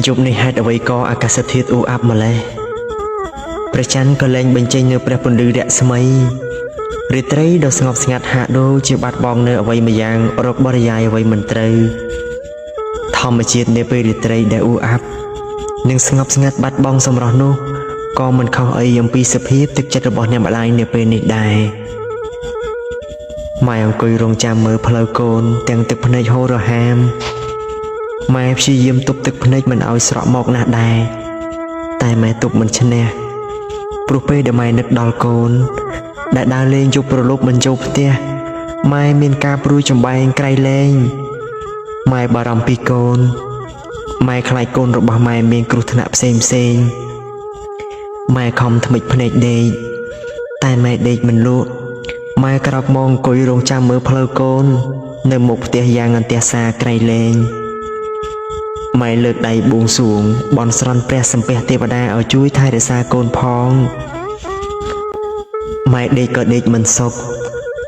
យប់នេះហេតុអ្វីក៏អាកាសធាតុអ៊ូអាប់ម្ល៉េះព្រះច័ន្ទក៏លែងបញ្ចេញនូវព្រះពន្លឺរស្មីរាត្រីដ៏ស្ងប់ស្ងាត់ហាក់ដូចជាបាត់បង់នៅអ្វីម្យ៉ាងរកបរិយាយអ្វីមិនត្រូវធម្មជាតិនាពេលរាត្រីដែលអ៊ូអាប់និងស្ងប់ស្ងាត់បាត់បង់សម្រស់នោះក៏មិនខុសអីអំពីសភាពទឹកចិត្តរបស់អ្នកម្ដាយនាពេលនេះដែរម៉ែអង្គុយរងចាំមើលផ្លូវកូនទាំងទឹកភ្នែកហូររហាមម៉ែព្យាយាមទប់ទឹកភ្នែកមិនឲ្យស្រក់មកណាស់ដែរតែម៉ែទប់មិនឈ្នះព្រោះពេលដែលម៉ែនឹកដល់កូនដែលដើរលេងយប់ប្រលប់មិនចូលផ្ទះម៉ែមានការព្រួយចំបែងក្រៃលែងម៉ែបារម្ភពីកូនម៉ែខ្លាចកូនរបស់ម៉ែមានគ្រោះថ្នាក់ផ្សេងម៉ែខំថ្មិចភ្នែកដេកតែម៉ែដេកមិនលក់ម៉ែក្រោកមកអង្គុយរងចាំមើលផ្លូវកូននៅមុខផ្ទះយ៉ាងអន្ទះសារក្រៃលែងម៉ែលើកដៃបួងសួងបន់ស្រន់ព្រះសំពះទេវតាឲ្យជួយថែរក្សាកូនផងម៉ែដេកក៏ដេកមិនសុខ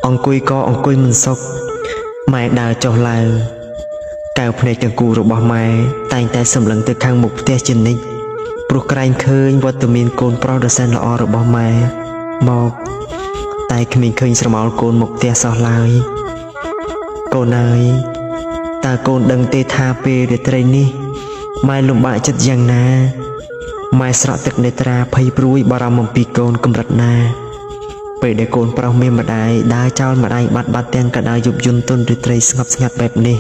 អង្គុយក៏អង្គុយមិនសុខម៉ែដើរចុះឡើងកៅភ្នែកទាំងគូរបស់ម៉ែតែងតែសម្លឹងទៅខាងមុខផ្ទះជានិច្ចព្រោះក្រែងឃើញវត្តមានកូនប្រុសដ៏សែនល្អរបស់ម៉ែមកតែគ្មានឃើញស្រមោលកូនមកផ្ទះសោះឡើយកូនអើយតើកូនដឹងទេថាពេលរាត្រីនេះម៉ែលំបាកចិត្តយ៉ាងណាម៉ែស្រក់ទឹកនេត្រាភ័យព្រួយបារម្ភអំពីកូនកម្រិតណាពេលដែលកូនប្រុសមានម្ដាយដើរចោលម្ដាយបាត់ទាំងកដៅយប់យន្តទុនរាត្រីស្ងប់ស្ងាត់បែបនេះ